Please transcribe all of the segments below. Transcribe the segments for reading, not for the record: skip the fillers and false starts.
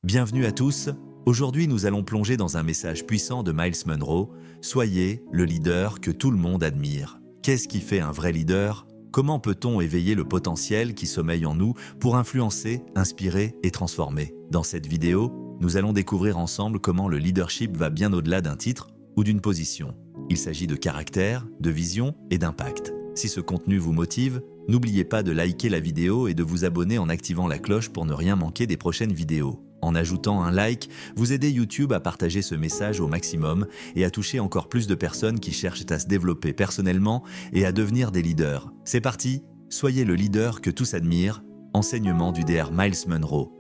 Bienvenue à tous. Aujourd'hui, nous allons plonger dans un message puissant de Myles Munroe. Soyez le leader que tout le monde admire. Qu'est-ce qui fait un vrai leader? Comment peut-on éveiller le potentiel qui sommeille en nous pour influencer, inspirer et transformer? Dans cette vidéo, nous allons découvrir ensemble comment le leadership va bien au-delà d'un titre ou d'une position. Il s'agit de caractère, de vision et d'impact. Si ce contenu vous motive, n'oubliez pas de liker la vidéo et de vous abonner en activant la cloche pour ne rien manquer des prochaines vidéos. En ajoutant un like, vous aidez YouTube à partager ce message au maximum et à toucher encore plus de personnes qui cherchent à se développer personnellement et à devenir des leaders. C'est parti, soyez le leader que tous admirent. Enseignement du Dr Myles Munroe.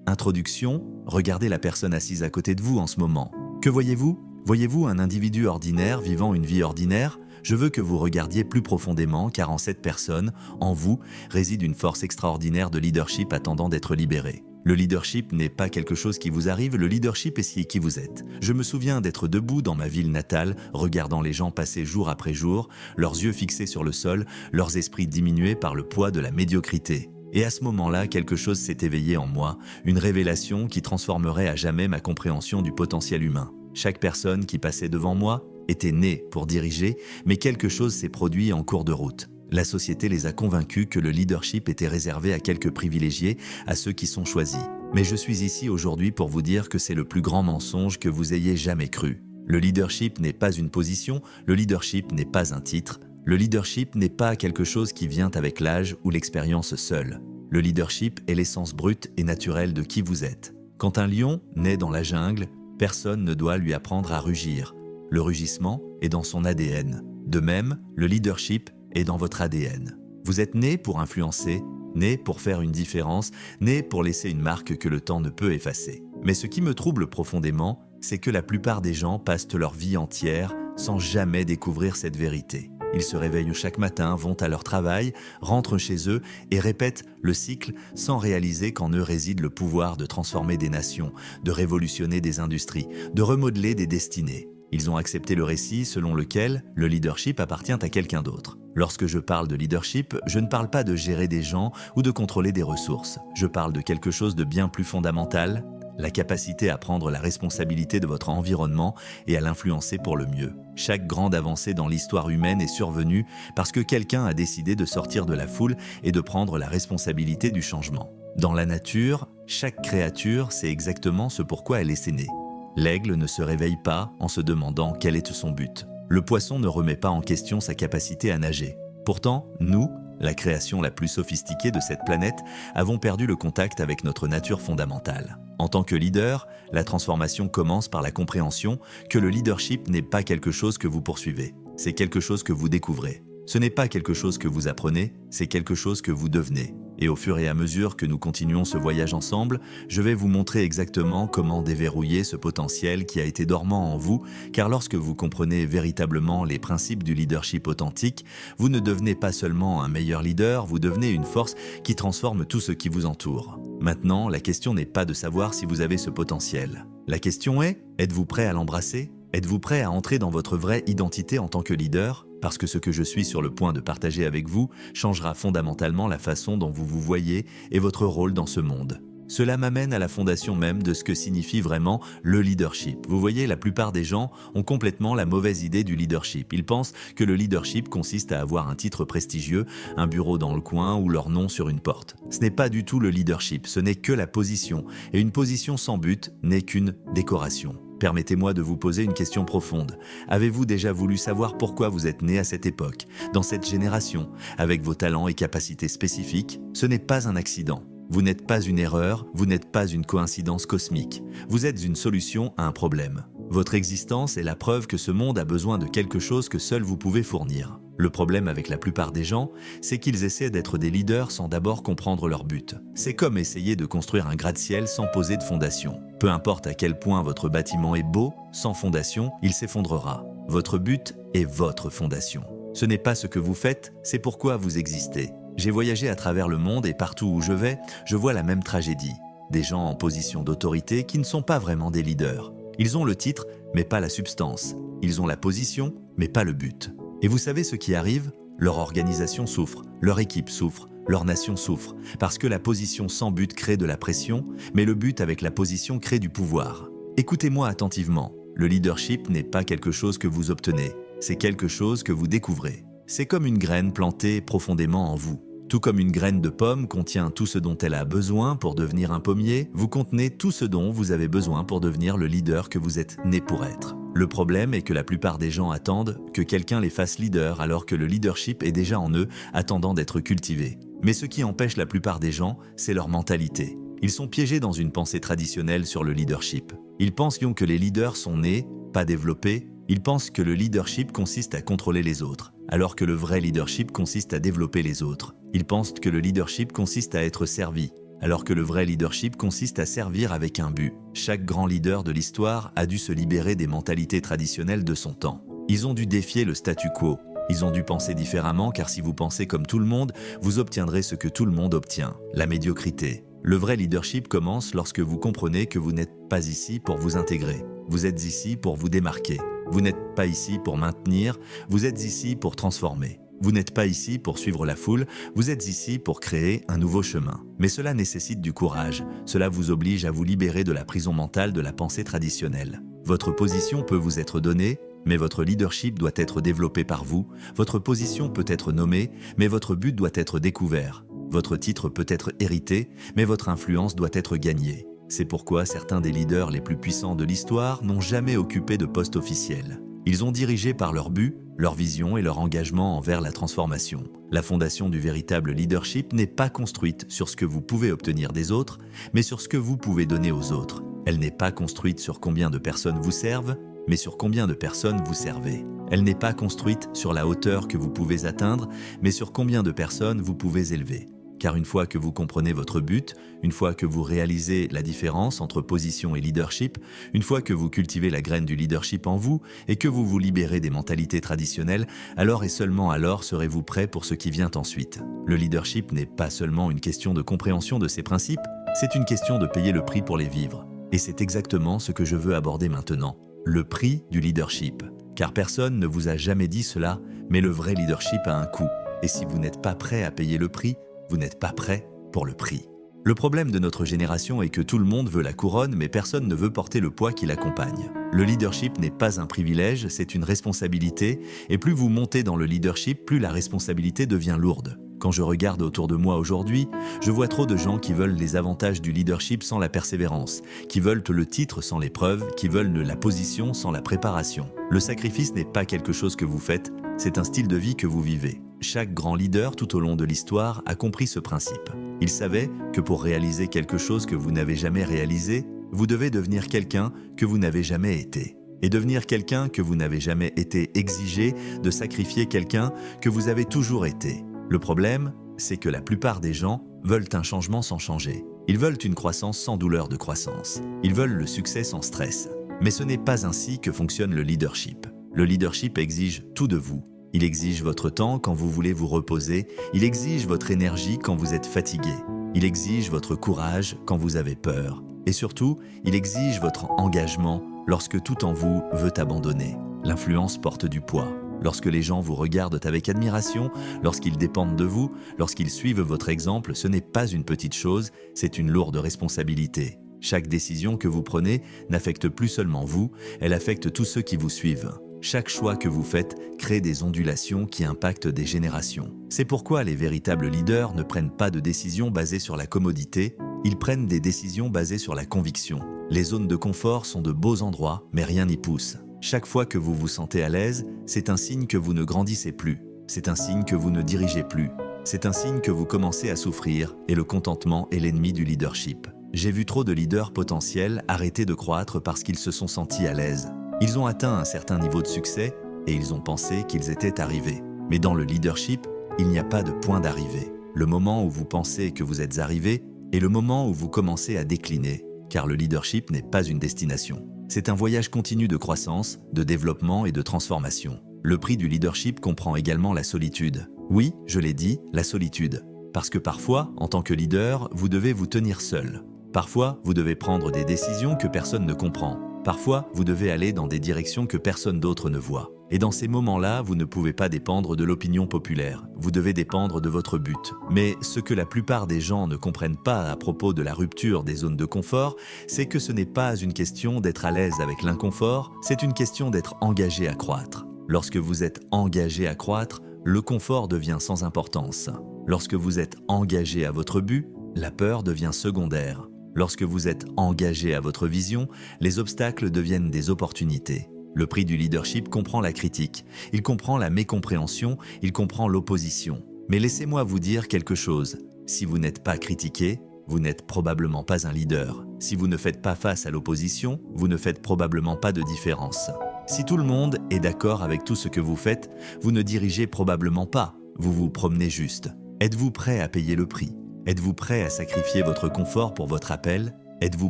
Introduction, regardez la personne assise à côté de vous en ce moment. Que voyez-vous? Voyez-vous un individu ordinaire vivant une vie ordinaire? Je veux que vous regardiez plus profondément car en cette personne, en vous, réside une force extraordinaire de leadership attendant d'être libérée. Le leadership n'est pas quelque chose qui vous arrive, le leadership est qui vous êtes. Je me souviens d'être debout dans ma ville natale, regardant les gens passer jour après jour, leurs yeux fixés sur le sol, leurs esprits diminués par le poids de la médiocrité. Et à ce moment-là, quelque chose s'est éveillé en moi, une révélation qui transformerait à jamais ma compréhension du potentiel humain. Chaque personne qui passait devant moi était née pour diriger, mais quelque chose s'est produit en cours de route. La société les a convaincus que le leadership était réservé à quelques privilégiés, à ceux qui sont choisis. Mais je suis ici aujourd'hui pour vous dire que c'est le plus grand mensonge que vous ayez jamais cru. Le leadership n'est pas une position, le leadership n'est pas un titre, le leadership n'est pas quelque chose qui vient avec l'âge ou l'expérience seule. Le leadership est l'essence brute et naturelle de qui vous êtes. Quand un lion naît dans la jungle, personne ne doit lui apprendre à rugir. Le rugissement est dans son ADN. De même, le leadership est dans votre ADN. Vous êtes né pour influencer, né pour faire une différence, né pour laisser une marque que le temps ne peut effacer. Mais ce qui me trouble profondément, c'est que la plupart des gens passent leur vie entière sans jamais découvrir cette vérité. Ils se réveillent chaque matin, vont à leur travail, rentrent chez eux et répètent le cycle sans réaliser qu'en eux réside le pouvoir de transformer des nations, de révolutionner des industries, de remodeler des destinées. Ils ont accepté le récit selon lequel le leadership appartient à quelqu'un d'autre. Lorsque je parle de leadership, je ne parle pas de gérer des gens ou de contrôler des ressources. Je parle de quelque chose de bien plus fondamental, la capacité à prendre la responsabilité de votre environnement et à l'influencer pour le mieux. Chaque grande avancée dans l'histoire humaine est survenue parce que quelqu'un a décidé de sortir de la foule et de prendre la responsabilité du changement. Dans la nature, chaque créature sait exactement ce pourquoi elle est née. L'aigle ne se réveille pas en se demandant quel est son but. Le poisson ne remet pas en question sa capacité à nager. Pourtant, nous, la création la plus sophistiquée de cette planète, avons perdu le contact avec notre nature fondamentale. En tant que leader, la transformation commence par la compréhension que le leadership n'est pas quelque chose que vous poursuivez, c'est quelque chose que vous découvrez. Ce n'est pas quelque chose que vous apprenez, c'est quelque chose que vous devenez. Et au fur et à mesure que nous continuons ce voyage ensemble, je vais vous montrer exactement comment déverrouiller ce potentiel qui a été dormant en vous, car lorsque vous comprenez véritablement les principes du leadership authentique, vous ne devenez pas seulement un meilleur leader, vous devenez une force qui transforme tout ce qui vous entoure. Maintenant, la question n'est pas de savoir si vous avez ce potentiel. La question est, êtes-vous prêt à l'embrasser? Êtes-vous prêt à entrer dans votre vraie identité en tant que leader? Parce que ce que je suis sur le point de partager avec vous changera fondamentalement la façon dont vous vous voyez et votre rôle dans ce monde. Cela m'amène à la fondation même de ce que signifie vraiment le leadership. Vous voyez, la plupart des gens ont complètement la mauvaise idée du leadership. Ils pensent que le leadership consiste à avoir un titre prestigieux, un bureau dans le coin ou leur nom sur une porte. Ce n'est pas du tout le leadership, ce n'est que la position. Et une position sans but n'est qu'une décoration. Permettez-moi de vous poser une question profonde. Avez-vous déjà voulu savoir pourquoi vous êtes né à cette époque, dans cette génération, avec vos talents et capacités spécifiques? Ce n'est pas un accident. Vous n'êtes pas une erreur, vous n'êtes pas une coïncidence cosmique. Vous êtes une solution à un problème. Votre existence est la preuve que ce monde a besoin de quelque chose que seul vous pouvez fournir. Le problème avec la plupart des gens, c'est qu'ils essaient d'être des leaders sans d'abord comprendre leur but. C'est comme essayer de construire un gratte-ciel sans poser de fondation. Peu importe à quel point votre bâtiment est beau, sans fondation, il s'effondrera. Votre but est votre fondation. Ce n'est pas ce que vous faites, c'est pourquoi vous existez. J'ai voyagé à travers le monde et partout où je vais, je vois la même tragédie. Des gens en position d'autorité qui ne sont pas vraiment des leaders. Ils ont le titre, mais pas la substance. Ils ont la position, mais pas le but. Et vous savez ce qui arrive? Leur organisation souffre, leur équipe souffre, leur nation souffre, parce que la position sans but crée de la pression, mais le but avec la position crée du pouvoir. Écoutez-moi attentivement, le leadership n'est pas quelque chose que vous obtenez, c'est quelque chose que vous découvrez. C'est comme une graine plantée profondément en vous. Tout comme une graine de pomme contient tout ce dont elle a besoin pour devenir un pommier, vous contenez tout ce dont vous avez besoin pour devenir le leader que vous êtes né pour être. Le problème est que la plupart des gens attendent que quelqu'un les fasse leader alors que le leadership est déjà en eux, attendant d'être cultivé. Mais ce qui empêche la plupart des gens, c'est leur mentalité. Ils sont piégés dans une pensée traditionnelle sur le leadership. Ils pensent que les leaders sont nés, pas développés. Ils pensent que le leadership consiste à contrôler les autres, alors que le vrai leadership consiste à développer les autres. Ils pensent que le leadership consiste à être servi, alors que le vrai leadership consiste à servir avec un but. Chaque grand leader de l'histoire a dû se libérer des mentalités traditionnelles de son temps. Ils ont dû défier le statu quo. Ils ont dû penser différemment car si vous pensez comme tout le monde, vous obtiendrez ce que tout le monde obtient, la médiocrité. Le vrai leadership commence lorsque vous comprenez que vous n'êtes pas ici pour vous intégrer. Vous êtes ici pour vous démarquer. Vous n'êtes pas ici pour maintenir, vous êtes ici pour transformer. Vous n'êtes pas ici pour suivre la foule, vous êtes ici pour créer un nouveau chemin. Mais cela nécessite du courage, cela vous oblige à vous libérer de la prison mentale de la pensée traditionnelle. Votre position peut vous être donnée, mais votre leadership doit être développé par vous. Votre position peut être nommée, mais votre but doit être découvert. Votre titre peut être hérité, mais votre influence doit être gagnée. C'est pourquoi certains des leaders les plus puissants de l'histoire n'ont jamais occupé de poste officiel. Ils ont dirigé par leur but, leur vision et leur engagement envers la transformation. La fondation du véritable leadership n'est pas construite sur ce que vous pouvez obtenir des autres, mais sur ce que vous pouvez donner aux autres. Elle n'est pas construite sur combien de personnes vous servent, mais sur combien de personnes vous servez. Elle n'est pas construite sur la hauteur que vous pouvez atteindre, mais sur combien de personnes vous pouvez élever. Car une fois que vous comprenez votre but, une fois que vous réalisez la différence entre position et leadership, une fois que vous cultivez la graine du leadership en vous et que vous vous libérez des mentalités traditionnelles, alors et seulement alors serez-vous prêt pour ce qui vient ensuite. Le leadership n'est pas seulement une question de compréhension de ses principes, c'est une question de payer le prix pour les vivre. Et c'est exactement ce que je veux aborder maintenant. Le prix du leadership. Car personne ne vous a jamais dit cela, mais le vrai leadership a un coût. Et si vous n'êtes pas prêt à payer le prix, vous n'êtes pas prêt pour le prix. Le problème de notre génération est que tout le monde veut la couronne, mais personne ne veut porter le poids qui l'accompagne. Le leadership n'est pas un privilège, c'est une responsabilité, et plus vous montez dans le leadership, plus la responsabilité devient lourde. Quand je regarde autour de moi aujourd'hui, je vois trop de gens qui veulent les avantages du leadership sans la persévérance, qui veulent le titre sans l'épreuve, qui veulent la position sans la préparation. Le sacrifice n'est pas quelque chose que vous faites, c'est un style de vie que vous vivez. Chaque grand leader tout au long de l'histoire a compris ce principe. Il savait que pour réaliser quelque chose que vous n'avez jamais réalisé, vous devez devenir quelqu'un que vous n'avez jamais été. Et devenir quelqu'un que vous n'avez jamais été exigé de sacrifier quelqu'un que vous avez toujours été. Le problème, c'est que la plupart des gens veulent un changement sans changer. Ils veulent une croissance sans douleur de croissance. Ils veulent le succès sans stress. Mais ce n'est pas ainsi que fonctionne le leadership. Le leadership exige tout de vous. Il exige votre temps quand vous voulez vous reposer. Il exige votre énergie quand vous êtes fatigué. Il exige votre courage quand vous avez peur. Et surtout, il exige votre engagement lorsque tout en vous veut abandonner. L'influence porte du poids. Lorsque les gens vous regardent avec admiration, lorsqu'ils dépendent de vous, lorsqu'ils suivent votre exemple, ce n'est pas une petite chose, c'est une lourde responsabilité. Chaque décision que vous prenez n'affecte plus seulement vous, elle affecte tous ceux qui vous suivent. Chaque choix que vous faites crée des ondulations qui impactent des générations. C'est pourquoi les véritables leaders ne prennent pas de décisions basées sur la commodité, ils prennent des décisions basées sur la conviction. Les zones de confort sont de beaux endroits, mais rien n'y pousse. Chaque fois que vous vous sentez à l'aise, c'est un signe que vous ne grandissez plus. C'est un signe que vous ne dirigez plus. C'est un signe que vous commencez à souffrir et le contentement est l'ennemi du leadership. J'ai vu trop de leaders potentiels arrêter de croître parce qu'ils se sont sentis à l'aise. Ils ont atteint un certain niveau de succès et ils ont pensé qu'ils étaient arrivés. Mais dans le leadership, il n'y a pas de point d'arrivée. Le moment où vous pensez que vous êtes arrivé est le moment où vous commencez à décliner, car le leadership n'est pas une destination. C'est un voyage continu de croissance, de développement et de transformation. Le prix du leadership comprend également la solitude. Oui, je l'ai dit, la solitude. Parce que parfois, en tant que leader, vous devez vous tenir seul. Parfois, vous devez prendre des décisions que personne ne comprend. Parfois, vous devez aller dans des directions que personne d'autre ne voit. Et dans ces moments-là, vous ne pouvez pas dépendre de l'opinion populaire. Vous devez dépendre de votre but. Mais ce que la plupart des gens ne comprennent pas à propos de la rupture des zones de confort, c'est que ce n'est pas une question d'être à l'aise avec l'inconfort, c'est une question d'être engagé à croître. Lorsque vous êtes engagé à croître, le confort devient sans importance. Lorsque vous êtes engagé à votre but, la peur devient secondaire. Lorsque vous êtes engagé à votre vision, les obstacles deviennent des opportunités. Le prix du leadership comprend la critique, il comprend la mécompréhension, il comprend l'opposition. Mais laissez-moi vous dire quelque chose. Si vous n'êtes pas critiqué, vous n'êtes probablement pas un leader. Si vous ne faites pas face à l'opposition, vous ne faites probablement pas de différence. Si tout le monde est d'accord avec tout ce que vous faites, vous ne dirigez probablement pas, vous vous promenez juste. Êtes-vous prêt à payer le prix? Êtes-vous prêt à sacrifier votre confort pour votre appel? Êtes-vous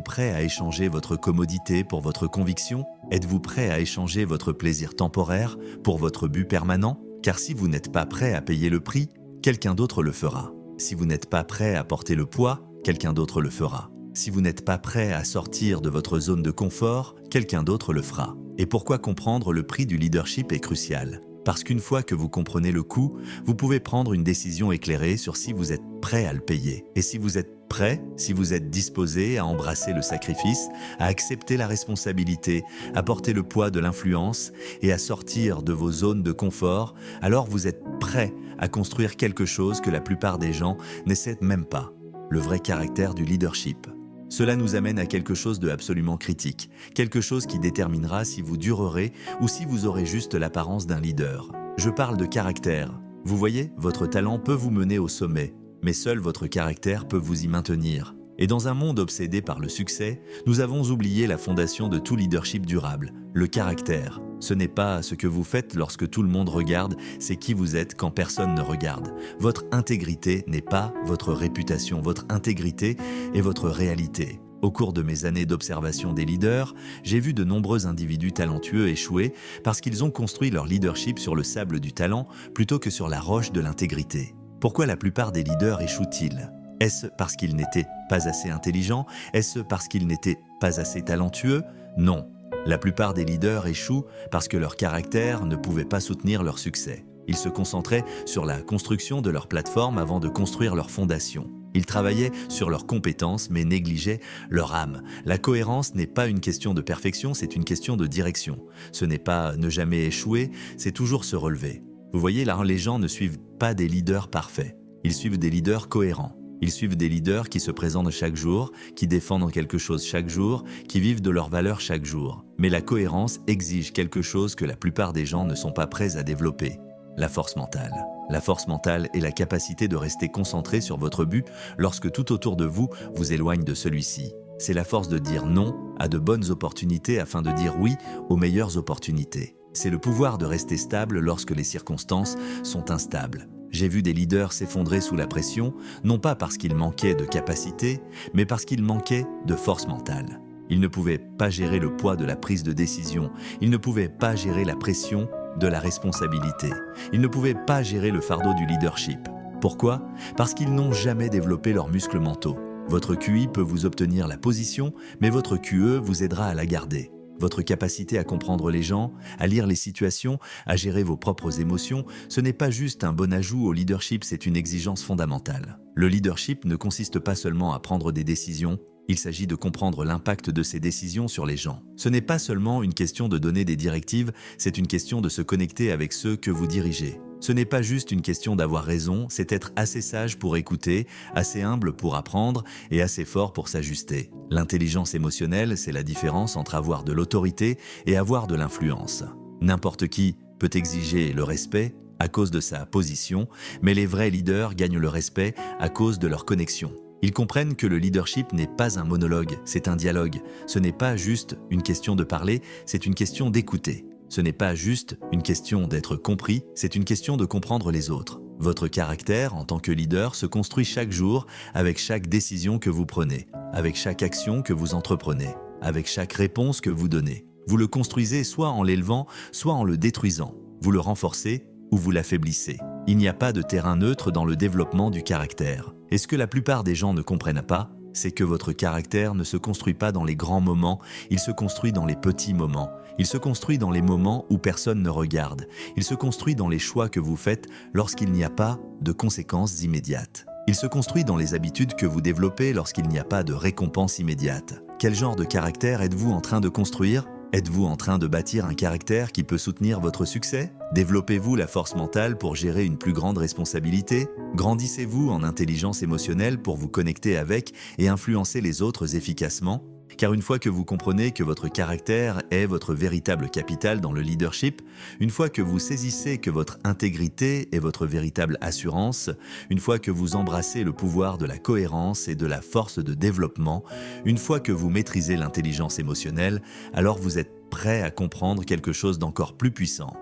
prêt à échanger votre commodité pour votre conviction? Êtes-vous prêt à échanger votre plaisir temporaire pour votre but permanent? Car si vous n'êtes pas prêt à payer le prix, quelqu'un d'autre le fera. Si vous n'êtes pas prêt à porter le poids, quelqu'un d'autre le fera. Si vous n'êtes pas prêt à sortir de votre zone de confort, quelqu'un d'autre le fera. Et pourquoi comprendre le prix du leadership est crucial? Parce qu'une fois que vous comprenez le coût, vous pouvez prendre une décision éclairée sur si vous êtes prêt à le payer. Et si vous êtes prêt, si vous êtes disposé à embrasser le sacrifice, à accepter la responsabilité, à porter le poids de l'influence et à sortir de vos zones de confort, alors vous êtes prêt à construire quelque chose que la plupart des gens n'essaient même pas. Le vrai caractère du leadership. Cela nous amène à quelque chose de absolument critique, quelque chose qui déterminera si vous durerez ou si vous aurez juste l'apparence d'un leader. Je parle de caractère. Vous voyez, votre talent peut vous mener au sommet, mais seul votre caractère peut vous y maintenir. Et dans un monde obsédé par le succès, nous avons oublié la fondation de tout leadership durable, le caractère. Ce n'est pas ce que vous faites lorsque tout le monde regarde, c'est qui vous êtes quand personne ne regarde. Votre intégrité n'est pas votre réputation, votre intégrité est votre réalité. Au cours de mes années d'observation des leaders, j'ai vu de nombreux individus talentueux échouer parce qu'ils ont construit leur leadership sur le sable du talent plutôt que sur la roche de l'intégrité. Pourquoi la plupart des leaders échouent-ils ? Est-ce parce qu'ils n'étaient pas assez intelligents? Est-ce parce qu'ils n'étaient pas assez talentueux? Non. La plupart des leaders échouent parce que leur caractère ne pouvait pas soutenir leur succès. Ils se concentraient sur la construction de leur plateforme avant de construire leur fondation. Ils travaillaient sur leurs compétences mais négligeaient leur âme. La cohérence n'est pas une question de perfection, c'est une question de direction. Ce n'est pas ne jamais échouer, c'est toujours se relever. Vous voyez, là, les gens ne suivent pas des leaders parfaits. Ils suivent des leaders cohérents. Ils suivent des leaders qui se présentent chaque jour, qui défendent quelque chose chaque jour, qui vivent de leurs valeurs chaque jour. Mais la cohérence exige quelque chose que la plupart des gens ne sont pas prêts à développer, la force mentale. La force mentale est la capacité de rester concentré sur votre but lorsque tout autour de vous vous éloigne de celui-ci. C'est la force de dire non à de bonnes opportunités afin de dire oui aux meilleures opportunités. C'est le pouvoir de rester stable lorsque les circonstances sont instables. J'ai vu des leaders s'effondrer sous la pression, non pas parce qu'ils manquaient de capacité, mais parce qu'ils manquaient de force mentale. Ils ne pouvaient pas gérer le poids de la prise de décision, ils ne pouvaient pas gérer la pression de la responsabilité, ils ne pouvaient pas gérer le fardeau du leadership. Pourquoi? Parce qu'ils n'ont jamais développé leurs muscles mentaux. Votre QI peut vous obtenir la position, mais votre QE vous aidera à la garder. Votre capacité à comprendre les gens, à lire les situations, à gérer vos propres émotions, ce n'est pas juste un bon ajout au leadership, c'est une exigence fondamentale. Le leadership ne consiste pas seulement à prendre des décisions, il s'agit de comprendre l'impact de ces décisions sur les gens. Ce n'est pas seulement une question de donner des directives, c'est une question de se connecter avec ceux que vous dirigez. Ce n'est pas juste une question d'avoir raison, c'est être assez sage pour écouter, assez humble pour apprendre et assez fort pour s'ajuster. L'intelligence émotionnelle, c'est la différence entre avoir de l'autorité et avoir de l'influence. N'importe qui peut exiger le respect à cause de sa position, mais les vrais leaders gagnent le respect à cause de leur connexion. Ils comprennent que le leadership n'est pas un monologue, c'est un dialogue. Ce n'est pas juste une question de parler, c'est une question d'écouter. Ce n'est pas juste une question d'être compris, c'est une question de comprendre les autres. Votre caractère en tant que leader se construit chaque jour avec chaque décision que vous prenez, avec chaque action que vous entreprenez, avec chaque réponse que vous donnez. Vous le construisez soit en l'élevant, soit en le détruisant. Vous le renforcez ou vous l'affaiblissez. Il n'y a pas de terrain neutre dans le développement du caractère. Et ce que la plupart des gens ne comprennent pas, c'est que votre caractère ne se construit pas dans les grands moments, il se construit dans les petits moments. Il se construit dans les moments où personne ne regarde. Il se construit dans les choix que vous faites lorsqu'il n'y a pas de conséquences immédiates. Il se construit dans les habitudes que vous développez lorsqu'il n'y a pas de récompense immédiate. Quel genre de caractère êtes-vous en train de construire ? Êtes-vous en train de bâtir un caractère qui peut soutenir votre succès ? Développez-vous la force mentale pour gérer une plus grande responsabilité ? Grandissez-vous en intelligence émotionnelle pour vous connecter avec et influencer les autres efficacement ? Car une fois que vous comprenez que votre caractère est votre véritable capital dans le leadership, une fois que vous saisissez que votre intégrité est votre véritable assurance, une fois que vous embrassez le pouvoir de la cohérence et de la force de développement, une fois que vous maîtrisez l'intelligence émotionnelle, alors vous êtes prêt à comprendre quelque chose d'encore plus puissant.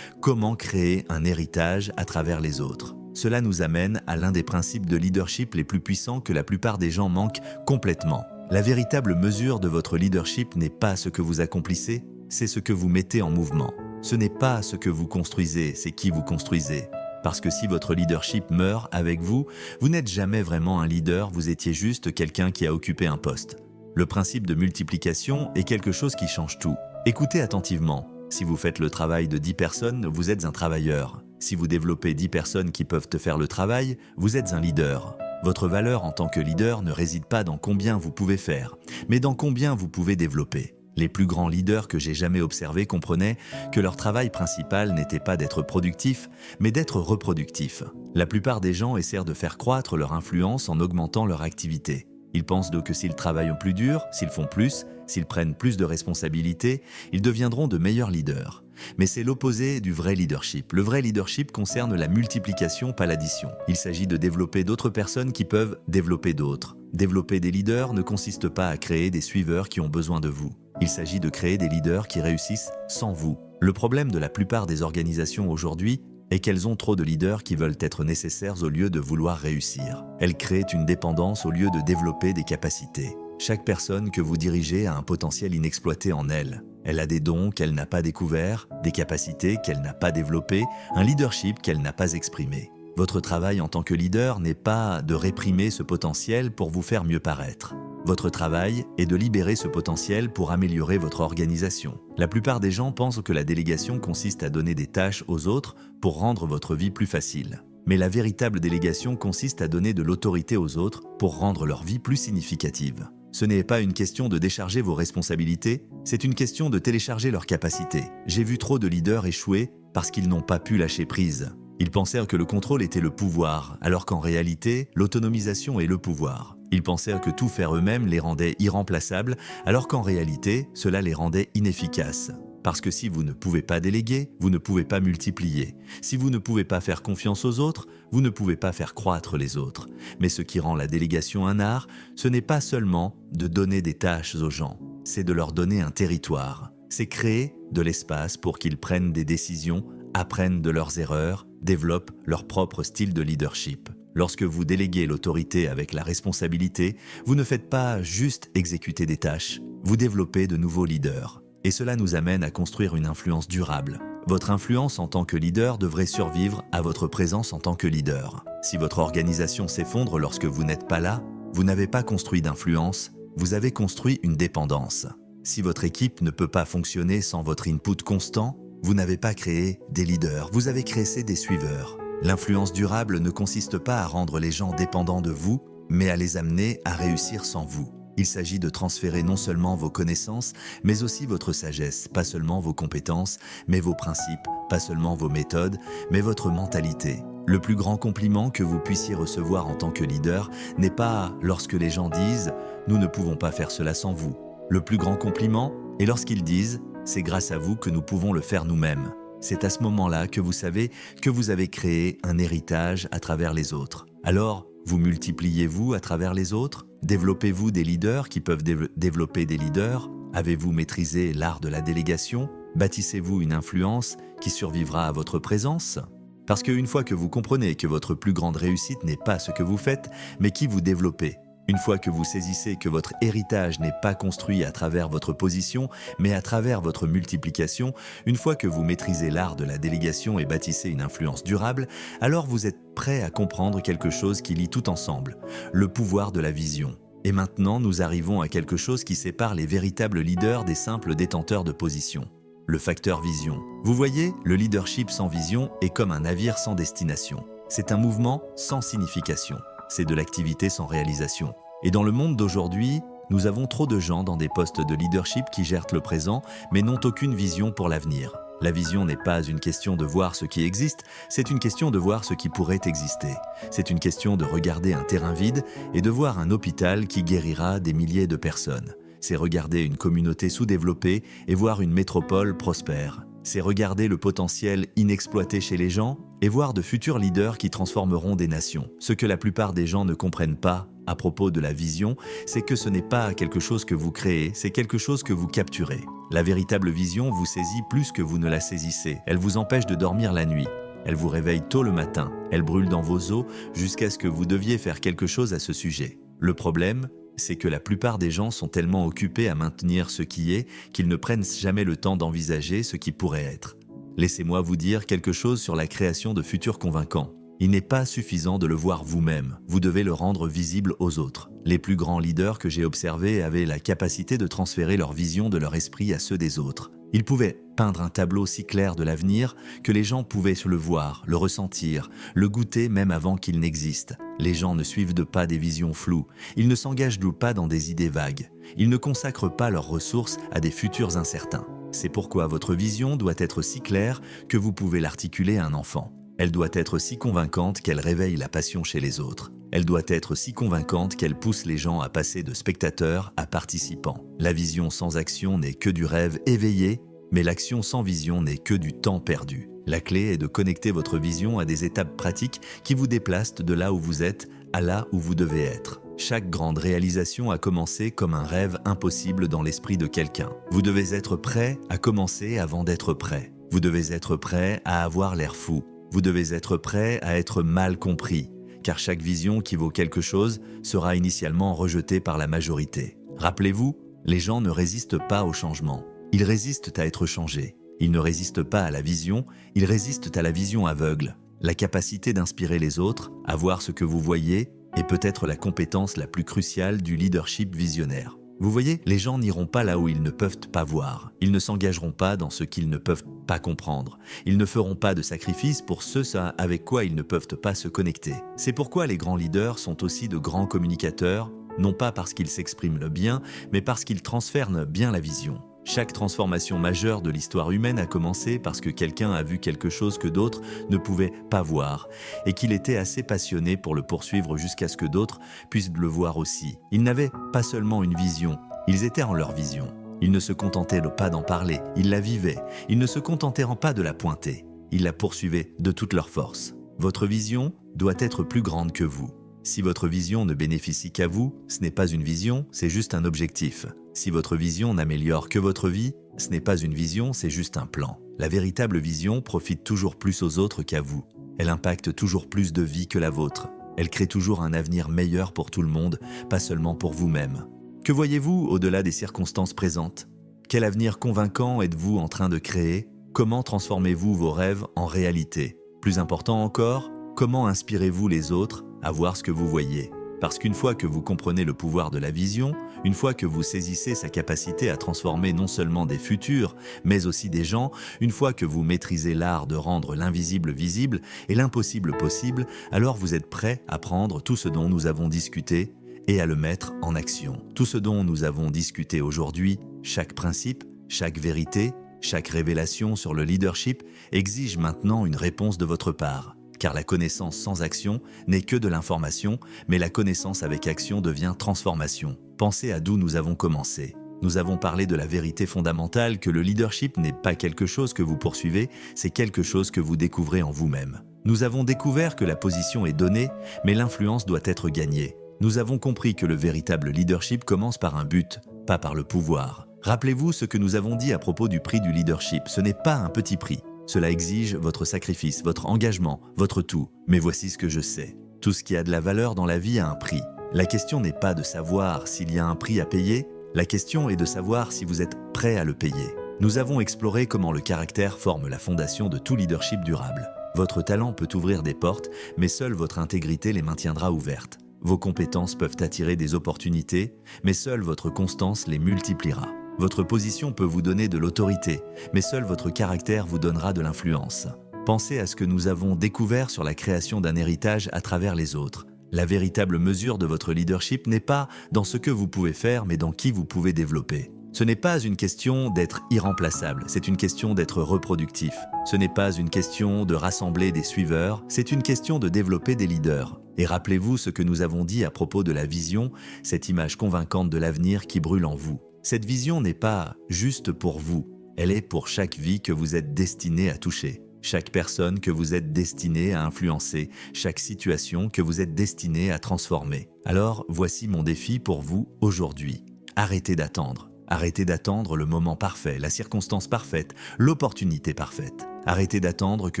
Comment créer un héritage à travers les autres ? Cela nous amène à l'un des principes de leadership les plus puissants que la plupart des gens manquent complètement. La véritable mesure de votre leadership n'est pas ce que vous accomplissez, c'est ce que vous mettez en mouvement. Ce n'est pas ce que vous construisez, c'est qui vous construisez. Parce que si votre leadership meurt avec vous, vous n'êtes jamais vraiment un leader, vous étiez juste quelqu'un qui a occupé un poste. Le principe de multiplication est quelque chose qui change tout. Écoutez attentivement. Si vous faites le travail de 10 personnes, vous êtes un travailleur. Si vous développez 10 personnes qui peuvent te faire le travail, vous êtes un leader. Votre valeur en tant que leader ne réside pas dans combien vous pouvez faire, mais dans combien vous pouvez développer. Les plus grands leaders que j'ai jamais observés comprenaient que leur travail principal n'était pas d'être productif, mais d'être reproductif. La plupart des gens essaient de faire croître leur influence en augmentant leur activité. Ils pensent donc que s'ils travaillent au plus dur, s'ils font plus, s'ils prennent plus de responsabilités, ils deviendront de meilleurs leaders. Mais c'est l'opposé du vrai leadership. Le vrai leadership concerne la multiplication, pas l'addition. Il s'agit de développer d'autres personnes qui peuvent développer d'autres. Développer des leaders ne consiste pas à créer des suiveurs qui ont besoin de vous. Il s'agit de créer des leaders qui réussissent sans vous. Le problème de la plupart des organisations aujourd'hui est qu'elles ont trop de leaders qui veulent être nécessaires au lieu de vouloir réussir. Elles créent une dépendance au lieu de développer des capacités. Chaque personne que vous dirigez a un potentiel inexploité en elle. Elle a des dons qu'elle n'a pas découverts, des capacités qu'elle n'a pas développées, un leadership qu'elle n'a pas exprimé. Votre travail en tant que leader n'est pas de réprimer ce potentiel pour vous faire mieux paraître. Votre travail est de libérer ce potentiel pour améliorer votre organisation. La plupart des gens pensent que la délégation consiste à donner des tâches aux autres pour rendre votre vie plus facile. Mais la véritable délégation consiste à donner de l'autorité aux autres pour rendre leur vie plus significative. Ce n'est pas une question de décharger vos responsabilités, c'est une question de télécharger leurs capacités. J'ai vu trop de leaders échouer parce qu'ils n'ont pas pu lâcher prise. Ils pensèrent que le contrôle était le pouvoir, alors qu'en réalité, l'autonomisation est le pouvoir. Ils pensèrent que tout faire eux-mêmes les rendait irremplaçables, alors qu'en réalité, cela les rendait inefficaces. Parce que si vous ne pouvez pas déléguer, vous ne pouvez pas multiplier. Si vous ne pouvez pas faire confiance aux autres, vous ne pouvez pas faire croître les autres. Mais ce qui rend la délégation un art, ce n'est pas seulement de donner des tâches aux gens, c'est de leur donner un territoire. C'est créer de l'espace pour qu'ils prennent des décisions, apprennent de leurs erreurs, développent leur propre style de leadership. Lorsque vous déléguez l'autorité avec la responsabilité, vous ne faites pas juste exécuter des tâches, vous développez de nouveaux leaders. Et cela nous amène à construire une influence durable. Votre influence en tant que leader devrait survivre à votre présence en tant que leader. Si votre organisation s'effondre lorsque vous n'êtes pas là, vous n'avez pas construit d'influence, vous avez construit une dépendance. Si votre équipe ne peut pas fonctionner sans votre input constant, vous n'avez pas créé des leaders, vous avez créé des suiveurs. L'influence durable ne consiste pas à rendre les gens dépendants de vous, mais à les amener à réussir sans vous. Il s'agit de transférer non seulement vos connaissances, mais aussi votre sagesse, pas seulement vos compétences, mais vos principes, pas seulement vos méthodes, mais votre mentalité. Le plus grand compliment que vous puissiez recevoir en tant que leader n'est pas lorsque les gens disent « Nous ne pouvons pas faire cela sans vous ». Le plus grand compliment est lorsqu'ils disent « C'est grâce à vous que nous pouvons le faire nous-mêmes ». C'est à ce moment-là que vous savez que vous avez créé un héritage à travers les autres. Alors, vous multipliez-vous à travers les autres? Développez-vous des leaders qui peuvent développer des leaders? Avez-vous maîtrisé l'art de la délégation? Bâtissez-vous une influence qui survivra à votre présence? Parce qu'une fois que vous comprenez que votre plus grande réussite n'est pas ce que vous faites, mais qui vous développez, une fois que vous saisissez que votre héritage n'est pas construit à travers votre position, mais à travers votre multiplication, une fois que vous maîtrisez l'art de la délégation et bâtissez une influence durable, alors vous êtes prêt à comprendre quelque chose qui lie tout ensemble, le pouvoir de la vision. Et maintenant, nous arrivons à quelque chose qui sépare les véritables leaders des simples détenteurs de position. Le facteur vision. Vous voyez, le leadership sans vision est comme un navire sans destination. C'est un mouvement sans signification. C'est de l'activité sans réalisation. Et dans le monde d'aujourd'hui, nous avons trop de gens dans des postes de leadership qui gèrent le présent, mais n'ont aucune vision pour l'avenir. La vision n'est pas une question de voir ce qui existe, c'est une question de voir ce qui pourrait exister. C'est une question de regarder un terrain vide et de voir un hôpital qui guérira des milliers de personnes. C'est regarder une communauté sous-développée et voir une métropole prospère. C'est regarder le potentiel inexploité chez les gens et voir de futurs leaders qui transformeront des nations. Ce que la plupart des gens ne comprennent pas à propos de la vision, c'est que ce n'est pas quelque chose que vous créez, c'est quelque chose que vous capturez. La véritable vision vous saisit plus que vous ne la saisissez. Elle vous empêche de dormir la nuit. Elle vous réveille tôt le matin. Elle brûle dans vos os jusqu'à ce que vous deviez faire quelque chose à ce sujet. Le problème, c'est que la plupart des gens sont tellement occupés à maintenir ce qui est qu'ils ne prennent jamais le temps d'envisager ce qui pourrait être. Laissez-moi vous dire quelque chose sur la création de futurs convaincants. Il n'est pas suffisant de le voir vous-même, vous devez le rendre visible aux autres. Les plus grands leaders que j'ai observés avaient la capacité de transférer leur vision de leur esprit à ceux des autres. Ils pouvaient peindre un tableau si clair de l'avenir que les gens pouvaient le voir, le ressentir, le goûter même avant qu'il n'existe. Les gens ne suivent pas des visions floues, ils ne s'engagent pas dans des idées vagues, ils ne consacrent pas leurs ressources à des futurs incertains. C'est pourquoi votre vision doit être si claire que vous pouvez l'articuler à un enfant. Elle doit être si convaincante qu'elle réveille la passion chez les autres. Elle doit être si convaincante qu'elle pousse les gens à passer de spectateurs à participants. La vision sans action n'est que du rêve éveillé, mais l'action sans vision n'est que du temps perdu. La clé est de connecter votre vision à des étapes pratiques qui vous déplacent de là où vous êtes à là où vous devez être. Chaque grande réalisation a commencé comme un rêve impossible dans l'esprit de quelqu'un. Vous devez être prêt à commencer avant d'être prêt. Vous devez être prêt à avoir l'air fou. Vous devez être prêt à être mal compris, car chaque vision qui vaut quelque chose sera initialement rejetée par la majorité. Rappelez-vous, les gens ne résistent pas au changement. Ils résistent à être changés. Ils ne résistent pas à la vision, ils résistent à la vision aveugle. La capacité d'inspirer les autres, à voir ce que vous voyez, est peut-être la compétence la plus cruciale du leadership visionnaire. Vous voyez, les gens n'iront pas là où ils ne peuvent pas voir. Ils ne s'engageront pas dans ce qu'ils ne peuvent pas comprendre. Ils ne feront pas de sacrifices pour ce avec quoi ils ne peuvent pas se connecter. C'est pourquoi les grands leaders sont aussi de grands communicateurs, non pas parce qu'ils s'expriment le bien, mais parce qu'ils transfèrent bien la vision. Chaque transformation majeure de l'histoire humaine a commencé parce que quelqu'un a vu quelque chose que d'autres ne pouvaient pas voir et qu'il était assez passionné pour le poursuivre jusqu'à ce que d'autres puissent le voir aussi. Ils n'avaient pas seulement une vision, ils étaient en leur vision. Ils ne se contentaient pas d'en parler, ils la vivaient. Ils ne se contentaient pas de la pointer, ils la poursuivaient de toute leur force. Votre vision doit être plus grande que vous. Si votre vision ne bénéficie qu'à vous, ce n'est pas une vision, c'est juste un objectif. Si votre vision n'améliore que votre vie, ce n'est pas une vision, c'est juste un plan. La véritable vision profite toujours plus aux autres qu'à vous. Elle impacte toujours plus de vies que la vôtre. Elle crée toujours un avenir meilleur pour tout le monde, pas seulement pour vous-même. Que voyez-vous au-delà des circonstances présentes? Quel avenir convaincant êtes-vous en train de créer? Comment transformez-vous vos rêves en réalité? Plus important encore, comment inspirez-vous les autres à voir ce que vous voyez? Parce qu'une fois que vous comprenez le pouvoir de la vision, une fois que vous saisissez sa capacité à transformer non seulement des futurs, mais aussi des gens, une fois que vous maîtrisez l'art de rendre l'invisible visible et l'impossible possible, alors vous êtes prêt à prendre tout ce dont nous avons discuté et à le mettre en action. Tout ce dont nous avons discuté aujourd'hui, chaque principe, chaque vérité, chaque révélation sur le leadership exige maintenant une réponse de votre part. Car la connaissance sans action n'est que de l'information, mais la connaissance avec action devient transformation. Pensez à d'où nous avons commencé. Nous avons parlé de la vérité fondamentale que le leadership n'est pas quelque chose que vous poursuivez, c'est quelque chose que vous découvrez en vous-même. Nous avons découvert que la position est donnée, mais l'influence doit être gagnée. Nous avons compris que le véritable leadership commence par un but, pas par le pouvoir. Rappelez-vous ce que nous avons dit à propos du prix du leadership, ce n'est pas un petit prix. Cela exige votre sacrifice, votre engagement, votre tout. Mais voici ce que je sais. Tout ce qui a de la valeur dans la vie a un prix. La question n'est pas de savoir s'il y a un prix à payer, la question est de savoir si vous êtes prêt à le payer. Nous avons exploré comment le caractère forme la fondation de tout leadership durable. Votre talent peut ouvrir des portes, mais seule votre intégrité les maintiendra ouvertes. Vos compétences peuvent attirer des opportunités, mais seule votre constance les multipliera. Votre position peut vous donner de l'autorité, mais seul votre caractère vous donnera de l'influence. Pensez à ce que nous avons découvert sur la création d'un héritage à travers les autres. La véritable mesure de votre leadership n'est pas dans ce que vous pouvez faire, mais dans qui vous pouvez développer. Ce n'est pas une question d'être irremplaçable, c'est une question d'être reproductif. Ce n'est pas une question de rassembler des suiveurs, c'est une question de développer des leaders. Et rappelez-vous ce que nous avons dit à propos de la vision, cette image convaincante de l'avenir qui brûle en vous. Cette vision n'est pas juste pour vous, elle est pour chaque vie que vous êtes destiné à toucher, chaque personne que vous êtes destiné à influencer, chaque situation que vous êtes destiné à transformer. Alors, voici mon défi pour vous aujourd'hui. Arrêtez d'attendre. Arrêtez d'attendre le moment parfait, la circonstance parfaite, l'opportunité parfaite. Arrêtez d'attendre que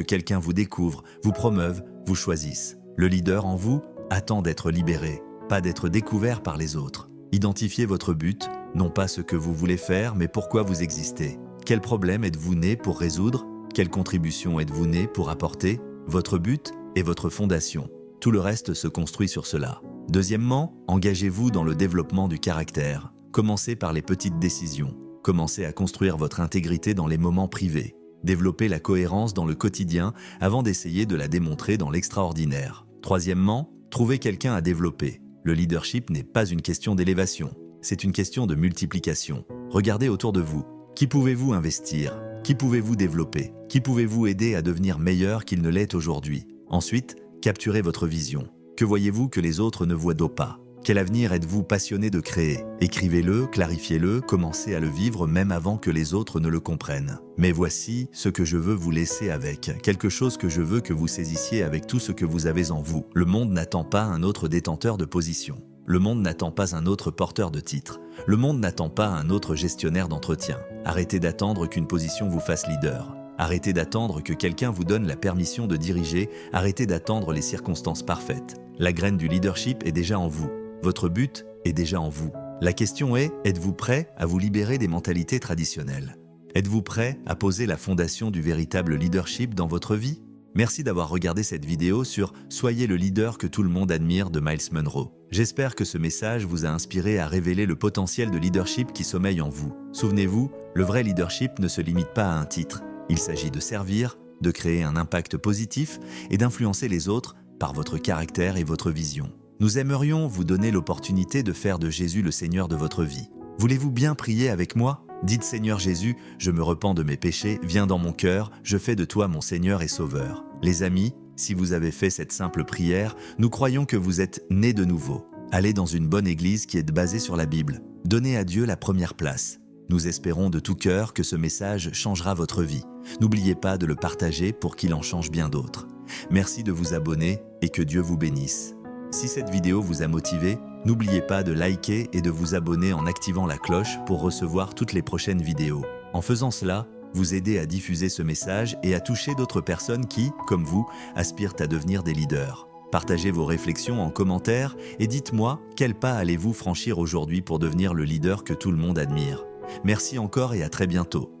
quelqu'un vous découvre, vous promeuve, vous choisisse. Le leader en vous attend d'être libéré, pas d'être découvert par les autres. Identifiez votre but, non pas ce que vous voulez faire, mais pourquoi vous existez. Quel problème êtes-vous né pour résoudre? Quelle contribution êtes-vous né pour apporter? Votre but est votre fondation. Tout le reste se construit sur cela. Deuxièmement, engagez-vous dans le développement du caractère. Commencez par les petites décisions. Commencez à construire votre intégrité dans les moments privés. Développez la cohérence dans le quotidien avant d'essayer de la démontrer dans l'extraordinaire. Troisièmement, trouvez quelqu'un à développer. Le leadership n'est pas une question d'élévation, c'est une question de multiplication. Regardez autour de vous. Qui pouvez-vous investir? Qui pouvez-vous développer? Qui pouvez-vous aider à devenir meilleur qu'il ne l'est aujourd'hui? Ensuite, capturez votre vision. Que voyez-vous que les autres ne voient pas? Quel avenir êtes-vous passionné de créer? Écrivez-le, clarifiez-le, commencez à le vivre même avant que les autres ne le comprennent. Mais voici ce que je veux vous laisser avec, quelque chose que je veux que vous saisissiez avec tout ce que vous avez en vous. Le monde n'attend pas un autre détenteur de position. Le monde n'attend pas un autre porteur de titre. Le monde n'attend pas un autre gestionnaire d'entretien. Arrêtez d'attendre qu'une position vous fasse leader. Arrêtez d'attendre que quelqu'un vous donne la permission de diriger. Arrêtez d'attendre les circonstances parfaites. La graine du leadership est déjà en vous. Votre but est déjà en vous. La question est, êtes-vous prêt à vous libérer des mentalités traditionnelles? Êtes-vous prêt à poser la fondation du véritable leadership dans votre vie? Merci d'avoir regardé cette vidéo sur « Soyez le leader que tout le monde admire » de Myles Munroe. J'espère que ce message vous a inspiré à révéler le potentiel de leadership qui sommeille en vous. Souvenez-vous, le vrai leadership ne se limite pas à un titre. Il s'agit de servir, de créer un impact positif et d'influencer les autres par votre caractère et votre vision. Nous aimerions vous donner l'opportunité de faire de Jésus le Seigneur de votre vie. Voulez-vous bien prier avec moi? Dites Seigneur Jésus, je me repens de mes péchés, viens dans mon cœur, je fais de toi mon Seigneur et Sauveur. Les amis, si vous avez fait cette simple prière, nous croyons que vous êtes nés de nouveau. Allez dans une bonne église qui est basée sur la Bible. Donnez à Dieu la première place. Nous espérons de tout cœur que ce message changera votre vie. N'oubliez pas de le partager pour qu'il en change bien d'autres. Merci de vous abonner et que Dieu vous bénisse. Si cette vidéo vous a motivé, n'oubliez pas de liker et de vous abonner en activant la cloche pour recevoir toutes les prochaines vidéos. En faisant cela, vous aidez à diffuser ce message et à toucher d'autres personnes qui, comme vous, aspirent à devenir des leaders. Partagez vos réflexions en commentaire et dites-moi quel pas allez-vous franchir aujourd'hui pour devenir le leader que tout le monde admire. Merci encore et à très bientôt.